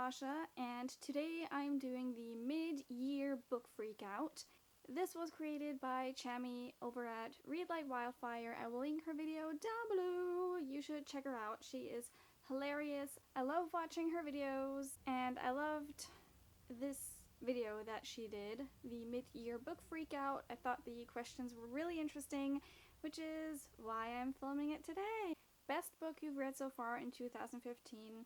Natasha, and today I'm doing the mid-year book freakout. This was created by Chami over at Read Like Wildfire. I will link her video down below. You should check her out. She is hilarious. I love watching her videos, and I loved this video that she did, the mid-year book freakout. I thought the questions were really interesting, which is why I'm filming it today. Best book you've read so far in 2015.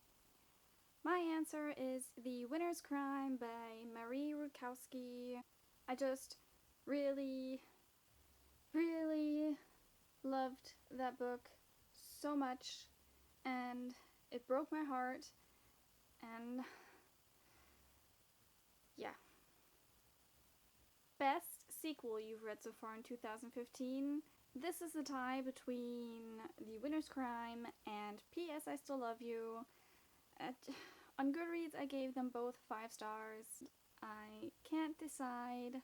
My answer is The Winner's Crime by Marie Rukowski. I just really loved that book so much, and it broke my heart, and yeah. Best sequel you've read so far in 2015. This is the tie between The Winner's Crime and P.S. I Still Love You. On Goodreads, I gave them both 5 stars. I can't decide,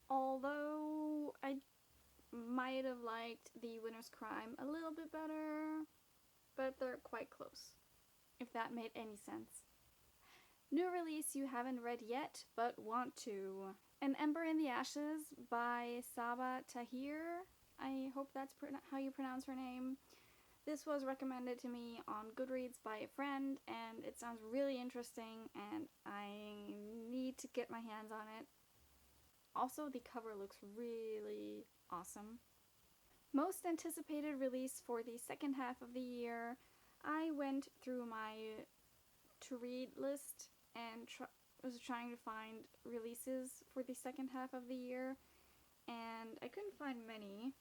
although I might have liked The Winner's Crime a little bit better, but they're quite close, if that made any sense. New release you haven't read yet, but want to. An Ember in the Ashes by Saba Tahir. I hope that's how you pronounce her name. This was recommended to me on Goodreads by a friend, and it sounds really interesting, and I need to get my hands on it. Also, the cover looks really awesome. Most anticipated release for the second half of the year. I went through my to-read list and was trying to find releases for the second half of the year, and I couldn't find many.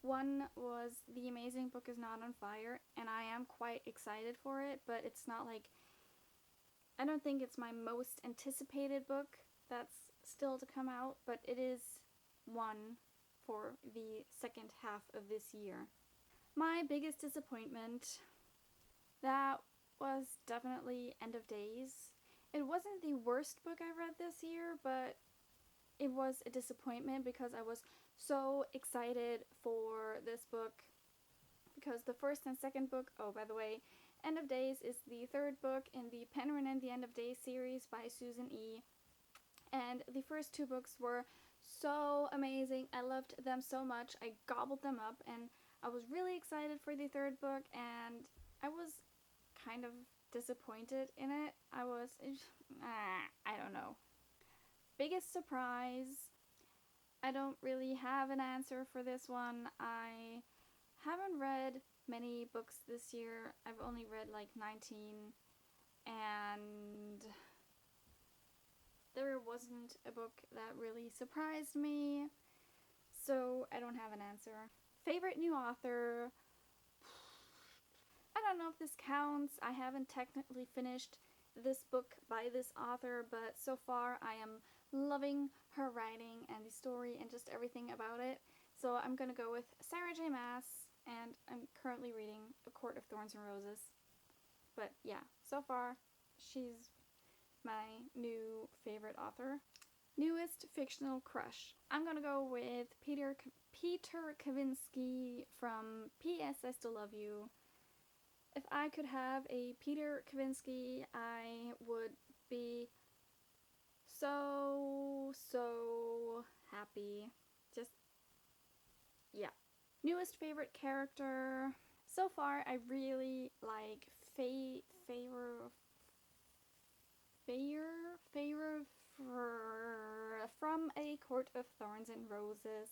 One was The Amazing Book Is Not on Fire, and I am quite excited for it, but it's not like, I don't think it's my most anticipated book that's still to come out, but it is one for the second half of this year. My biggest disappointment, that was definitely End of Days. It wasn't the worst book I read this year, but it was a disappointment because I was so excited for this book, because the first and second book, oh, by the way, End of Days is the third book in the Penguin and the End of Days series by Susan E. And the first 2 books were so amazing. I loved them so much. I gobbled them up, and I was really excited for the third book, and I was kind of disappointed in it. I don't know. Biggest surprise. I don't really have an answer for this one. I haven't read many books this year. I've only read like 19, and there wasn't a book that really surprised me, so I don't have an answer. Favorite new author. I don't know if this counts. I haven't technically finished this book by this author, but so far I am loving her writing and the story and just everything about it. So I'm gonna go with Sarah J. Maas, and I'm currently reading A Court of Thorns and Roses. But yeah, so far she's my new favorite author. Newest fictional crush. I'm gonna go with Peter Kavinsky from P.S. I Still Love You. If I could have a Peter Kavinsky, I would be so happy. Just, yeah. Newest favorite character. So far, I really like Feyre from A Court of Thorns and Roses.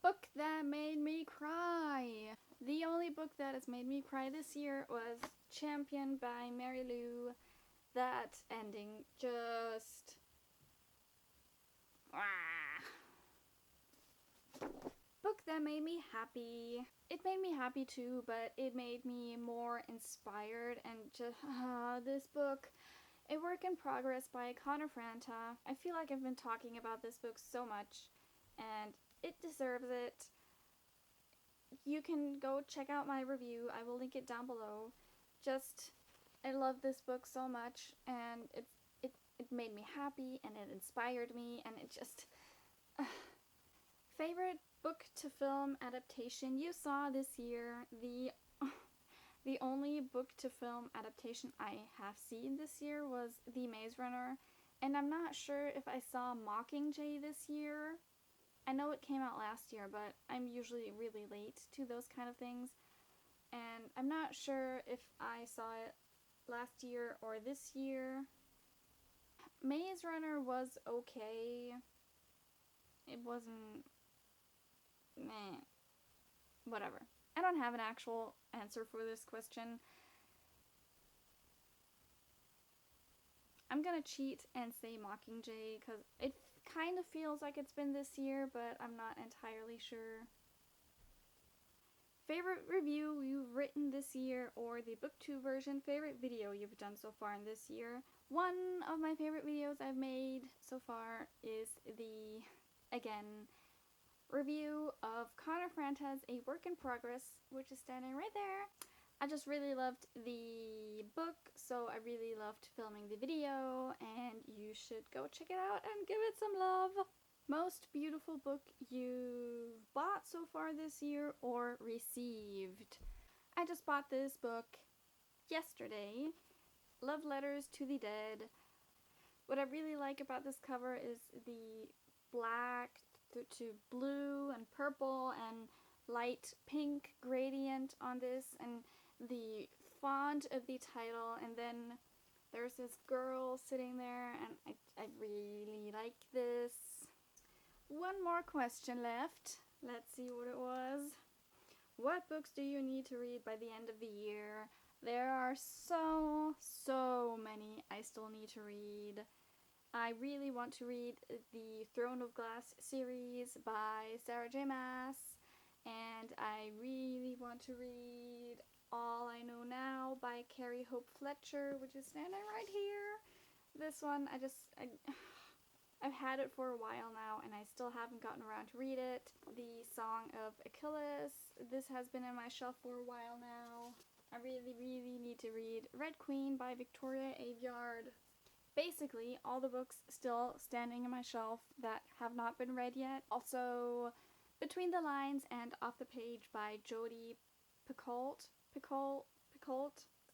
Book that made me cry. The only book that has made me cry this year was Champion by Mary Lou. That ending just... Book that made me happy. It made me happy too, but it made me more inspired, and just, this book, A Work in Progress by Connor Franta. I feel like I've been talking about this book so much, and it deserves it. You can go check out my review. I will link it down below. Just, I love this book so much, and it made me happy, and it inspired me, and it just... Favorite book to film adaptation you saw this year? The The only book to film adaptation I have seen this year was The Maze Runner, and I'm not sure if I saw Mockingjay this year. I know it came out last year, but I'm usually really late to those kind of things, and I'm not sure if I saw it last year or this year. Maze Runner was okay. It wasn't... meh. Whatever. I don't have an actual answer for this question. I'm gonna cheat and say Mockingjay because it kind of feels like it's been this year, but I'm not entirely sure. Favorite review you've written this year, or the Booktube version, favorite video you've done so far in this year. One of my favorite videos I've made so far is the, again, review of Connor Franta's A Work in Progress, which is standing right there. I just really loved the book, so I really loved filming the video, and you should go check it out and give it some love. Most beautiful book you've bought so far this year or received. I just bought this book yesterday, Love Letters to the Dead. What I really like about this cover is the black to blue and purple and light pink gradient on this, and the font of the title, and then there's this girl sitting there, and I really like this. One more question left. Let's see what it was. What books do you need to read by the end of the year? There are so many I still need to read. I really want to read the Throne of Glass series by Sarah J. Maas, and I really want to read All I Know Now by Carrie Hope Fletcher, which is standing right here. This one, I've had it for a while now, and I still haven't gotten around to read it. The Song of Achilles, this has been in my shelf for a while now. I really need to read Red Queen by Victoria Aveyard. Basically, all the books still standing in my shelf that have not been read yet. Also, Between the Lines and Off the Page by Jodi Picoult.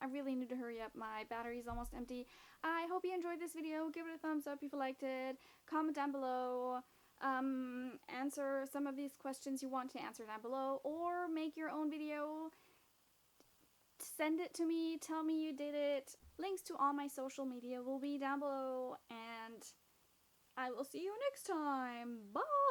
I really need to hurry up. My battery's almost empty. I hope you enjoyed this video. Give it a thumbs up if you liked it. Comment down below. Answer some of these questions you want to answer down below, or make your own video. Send it to me. Tell me you did it. Links to all my social media will be down below, and I will see you next time. Bye!